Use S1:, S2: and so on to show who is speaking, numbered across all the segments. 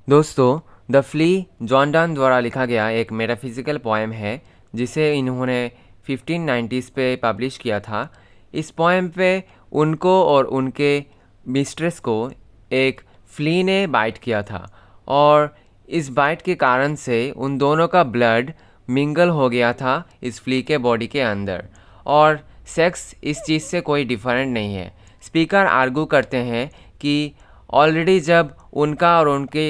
S1: दोस्तों, the flea John Donne द्वारा लिखा गया एक मेटाफिज़िकल पोएम है जिसे इन्होंने 1590s पे पब्लिश किया था। इस पोएम पे उनको और उनके मिस्ट्रेस को एक फ्ली ने बाइट किया था और इस बाइट के कारण से उन दोनों का ब्लड मिंगल हो गया था इस फ्ली के बॉडी के अंदर। और सेक्स इस चीज़ से कोई डिफरेंट नहीं है। स्पीकर आर्गू करते हैं कि ऑलरेडी जब उनका और उनके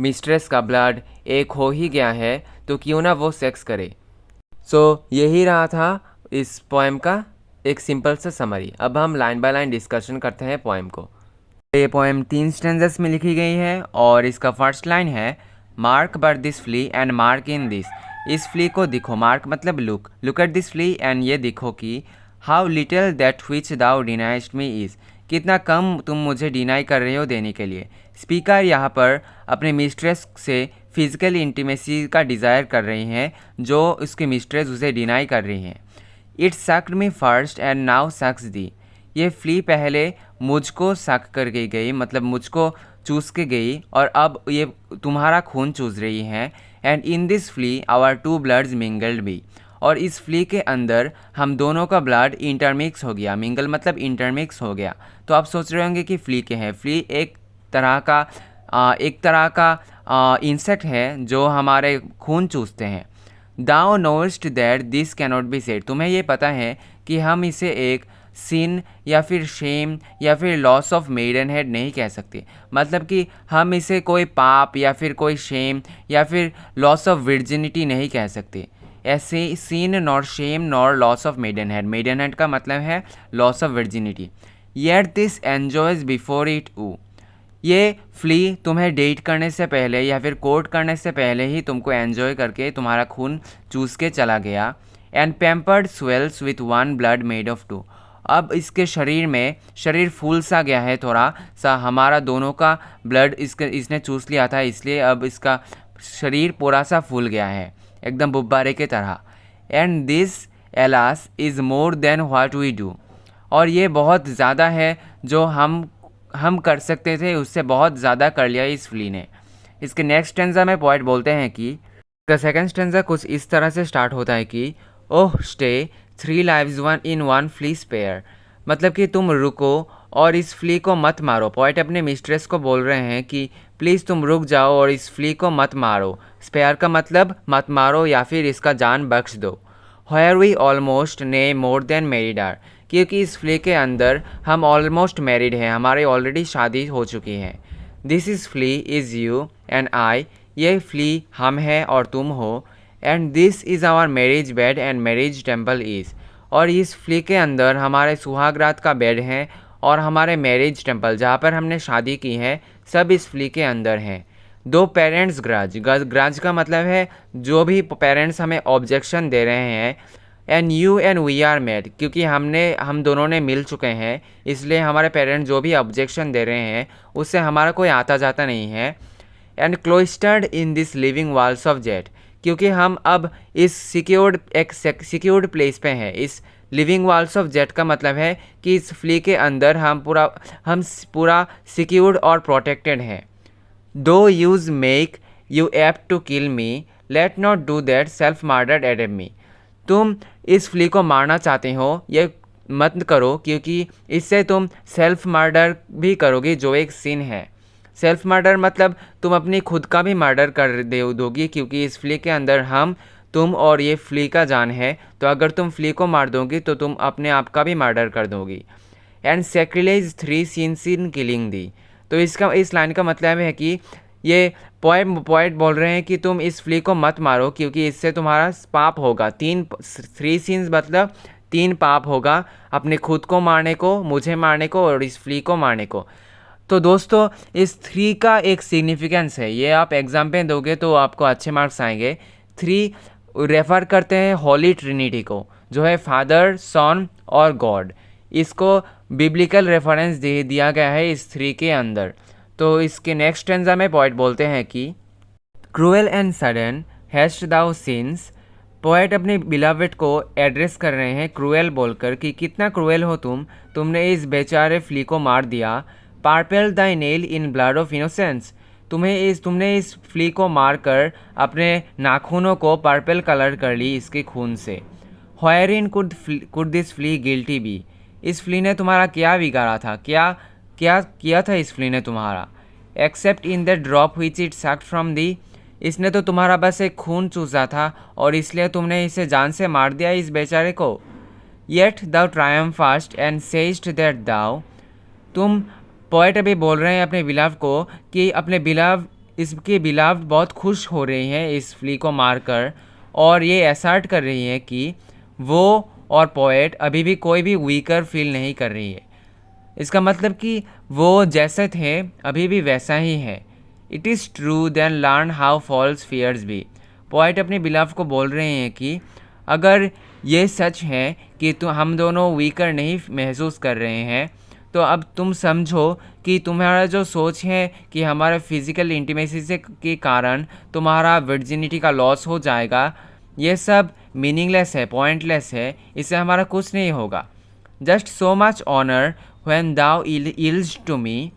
S1: मिस्ट्रेस का ब्लड एक हो ही गया है तो क्यों ना वो सेक्स करे। यही रहा था इस पोएम का एक सिंपल सा समरी। अब हम लाइन बाय लाइन डिस्कशन करते हैं पोएम को। ये पोएम 3 स्टेंजर्स में लिखी गई है और इसका फर्स्ट लाइन है, mark but this flea and mark in this. इस फ्ली को देखो, मार्क मतलब look at this flea and ये देखो कि how little that which thou deniest me is, कितना कम तुम मुझे डिनाई कर रहे हो देने के लिए। स्पीकर यहाँ पर अपने मिस्ट्रेस से फिजिकल इंटीमेसी का डिज़ायर कर रही हैं जो उसकी मिस्ट्रेस उसे डिनाई कर रही हैं। It sucked me first and now sucks thee. ये फ्ली पहले मुझको सक कर गई मतलब मुझको चूस के गई और अब ये तुम्हारा खून चूस रही है। And in this flea our two bloods mingled be, और इस फ्ली के अंदर हम दोनों का ब्लड इंटरमिक्स हो गया। मिंगल मतलब इंटरमिक्स हो गया। तो आप सोच रहे होंगे कि फ्ली क्या है। फ्ली एक तरह का इंसेक्ट है जो हमारे खून चूसते हैं। Thou knowest that this cannot be said, तुम्हें ये पता है कि हम इसे एक सिन या फिर शेम या फिर लॉस ऑफ मेडन हेड नहीं कह सकते। मतलब कि हम इसे कोई पाप या फिर कोई शेम या फिर लॉस ऑफ वर्जिनिटी नहीं कह सकते। ऐसे sin nor shame nor loss of maidenhead, maidenhead का मतलब है loss of virginity. Yet this enjoys before it woo, ये फ्ली तुम्हें डेट करने से पहले या फिर कोर्ट करने से पहले ही तुमको एन्जॉय करके तुम्हारा खून चूस के चला गया। And pampered swells with one blood made of two, अब इसके शरीर फूल सा गया है थोड़ा सा, हमारा दोनों का ब्लड इसने चूस लिया था इसलिए अब इसका शरीर पूरा सा फूल गया है एकदम गुब्बारे के तरह। And this alas is more than what we do, और ये बहुत ज़्यादा है जो हम कर सकते थे, उससे बहुत ज़्यादा कर लिया इस फ्ली ने। इसके नेक्स्ट स्टेंजा में पोएट बोलते हैं कि इसका सेकंड स्टेंजा कुछ इस तरह से स्टार्ट होता है कि oh stay 3 lives one in one flea spare, मतलब कि तुम रुको और इस फ्ली को मत मारो। पोएट अपने मिस्ट्रेस को बोल रहे हैं कि प्लीज़ तुम रुक जाओ और इस फ्ली को मत मारो। स्पेयर का मतलब मत मारो या फिर इसका जान बख्श दो। व्हेयर वी ऑलमोस्ट ने मोर देन मैरिड आर, क्योंकि इस फ्ली के अंदर हम ऑलमोस्ट मैरिड हैं, हमारी ऑलरेडी शादी हो चुकी है। This is flea is you and I, ये फ्ली हम है और तुम हो। And this is our marriage bed and marriage temple is, और इस फ्ली के अंदर हमारे सुहागरात का बेड है और हमारे मैरिज टेम्पल जहाँ पर हमने शादी की है सब इस फ्ली के अंदर हैं। दो पेरेंट्स ग्राज का मतलब है जो भी पेरेंट्स हमें ऑब्जेक्शन दे रहे हैं। And you and we are made, क्योंकि हम दोनों ने मिल चुके हैं इसलिए हमारे पेरेंट्स जो भी ऑब्जेक्शन दे रहे हैं उससे हमारा कोई आता जाता नहीं है। And cloistered in this living walls of jet, क्योंकि हम अब इस सिक्योर्ड प्लेस पे हैं। इस लिविंग वॉल्स ऑफ जेट का मतलब है कि इस फ्ली के अंदर हम पूरा सिक्योर्ड और प्रोटेक्टेड हैं। Though use make you apt to kill me, let not to that self murder added me, तुम इस फ्ली को मारना चाहते हो ये मत करो क्योंकि इससे तुम सेल्फ मर्डर भी करोगे जो एक सिन है। सेल्फ मर्डर मतलब तुम अपनी खुद का भी मर्डर कर दोगी, क्योंकि इस फ्ली के अंदर तुम और ये फ्ली का जान है, तो अगर तुम फ्ली को मार दोगी तो तुम अपने आप का भी मर्डर कर दोगी। And sacrilege 3 sins in killing दी, तो इस लाइन का मतलब है कि ये पोएट बोल रहे हैं कि तुम इस फ्ली को मत मारो क्योंकि इससे तुम्हारा पाप होगा। 3 sins मतलब 3 पाप होगा, अपने खुद को मारने को, मुझे मारने को और इस फ्ली को मारने को। तो दोस्तों इस 3 का एक सिग्निफिकेंस है, ये आप एग्जाम पे दोगे तो आपको अच्छे मार्क्स आएंगे। 3 रेफ़र करते हैं होली ट्रिनिटी को जो है फादर, सन और गॉड। इसको बिब्लिकल रेफरेंस दे दिया गया है इस 3 के अंदर। तो इसके नेक्स्ट स्टेंजा में पोएट बोलते हैं कि cruel and sudden hast thou since, poet अपने बिलावेट को एड्रेस कर रहे हैं क्रूएल बोलकर कि कितना क्रूएल हो तुमने इस बेचारे फ्ली को मार दिया। Purpled thy nail in blood of innocence, तुमने इस फ्ली को मारकर अपने नाखूनों को पर्पल कलर कर ली इसके खून से। Wherein could this flea guilty be? इस फ्ली ने तुम्हारा क्या बिगाड़ा था? क्या क्या किया था इस फ्ली ने तुम्हारा? Accept in the drop which it sucked from the? इसने तो तुम्हारा बस एक खून चूसा था और इसलिए तुमने इसे जान से मार दिया इस बेचारे को। Yet thou triumphest and sayest that thou, तुम पोएट अभी बोल रहे हैं अपने बिलाव को कि अपने बिलाव इसके बिलाव बहुत खुश हो रही हैं इस फ्ली को मारकर, और ये असर्ट कर रही है कि वो और पोएट अभी भी कोई भी वीकर फील नहीं कर रही है। इसका मतलब कि वो जैसे थे अभी भी वैसा ही है। It is true then learn how false fears be. Poet अपने बिलाव को बोल रहे हैं कि अगर ये सच है कि हम दोनों वीकर नहीं महसूस कर रहे हैं, तो अब तुम समझो कि तुम्हारा जो सोच है कि हमारे फिज़िकल इंटीमेसी से के कारण तुम्हारा वर्जिनिटी का लॉस हो जाएगा, ये सब मीनिंगलेस है, पॉइंटलेस है, इससे हमारा कुछ नहीं होगा। Just so much honour when thou yields to me,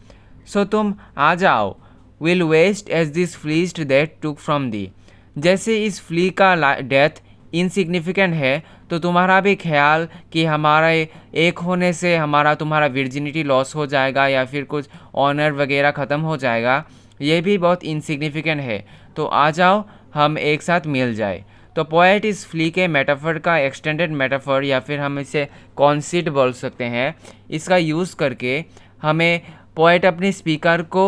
S1: so तुम आ जाओ, will waste as this flea's that took from thee. जैसे इस फ्ली का डेथ इनसिग्निफिकेंट है, तो तुम्हारा भी ख्याल कि हमारे एक होने से तुम्हारा वर्जिनिटी लॉस हो जाएगा या फिर कुछ ऑनर वगैरह ख़त्म हो जाएगा, ये भी बहुत इनसिग्निफिकेंट है। तो आ जाओ, हम एक साथ मिल जाए। तो पोएट इस फ्ली के मेटाफर का एक्सटेंडेड मेटाफर या फिर हम इसे कॉन्सीट बोल सकते हैं, इसका यूज़ करके हमें पोएट अपने स्पीकर को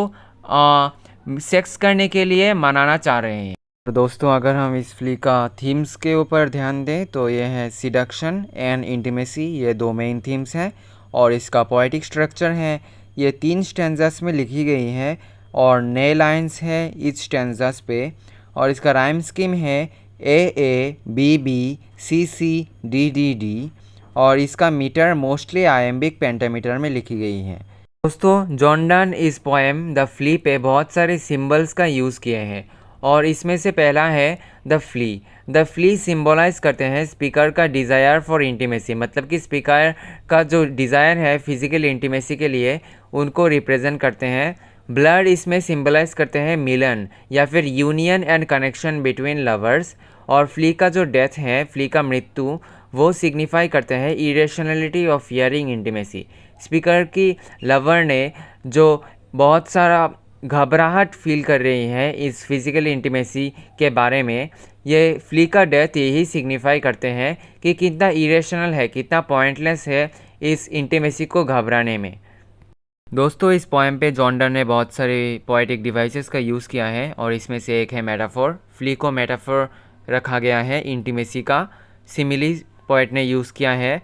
S1: सेक्स करने के लिए मनाना चाह रहे हैं। तो दोस्तों, अगर हम इस फ्ली का थीम्स के ऊपर ध्यान दें तो ये है सिडक्शन एंड इंटीमेसी, ये दो मेन थीम्स हैं। और इसका पोएटिक स्ट्रक्चर है, ये 3 स्टैंजास में लिखी गई है और 9 लाइन्स है ईच स्टैंजास पे। और इसका राइम स्कीम है A B B C C D D D, और इसका मीटर मोस्टली आयम्बिक पेंटामीटर में लिखी गई है। दोस्तों, जॉन डन इस पोएम द फ्ली पे बहुत सारे सिंबल्स का यूज़ किए हैं, और इसमें से पहला है the flea. The flea symbolise करते हैं स्पीकर का डिज़ायर फॉर इंटीमेसी, मतलब कि स्पीकर का जो डिज़ायर है फिज़िकल इंटीमेसी के लिए, उनको रिप्रेजेंट करते हैं। ब्लड इसमें सिम्बलाइज करते हैं मिलन या फिर union and connection between lovers. और फ्ली का जो डेथ है, फ्ली का मृत्यु, वो सिग्निफाई करते हैं irrationality of fearing intimacy. Speaker की लवर ने जो बहुत सारा घबराहट फील कर रही है इस फिज़िकल इंटीमेसी के बारे में, ये फ्ली का डेथ यही सिग्निफाई करते हैं कि कितना इरेशनल है, कितना पॉइंटलेस है इस इंटीमेसी को घबराने में। दोस्तों, इस पोएम पे जॉन डन ने बहुत सारे पोएटिक डिवाइसेस का यूज़ किया है, और इसमें से एक है मेटाफोर। फ्ली को मेटाफोर रखा गया है इंटीमेसी का। सिमिली पोएट ने यूज़ किया है।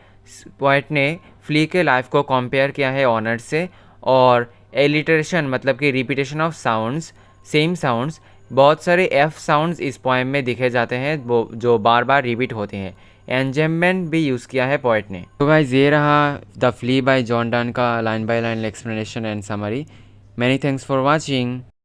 S1: पोएट ने फ्ली के लाइफ को कंपेयर किया है ऑनर से। और एलिटरेशन मतलब कि repetition of sounds, same sounds, बहुत सारे एफ साउंड्स इस पोएम में दिखे जाते हैं वो जो बार बार रिपीट होते हैं। एंजेममेंट भी यूज़ किया है पोएट ने। तो गाइस, ये रहा the flea by John Donne का line by line explanation and summary. Many thanks for watching.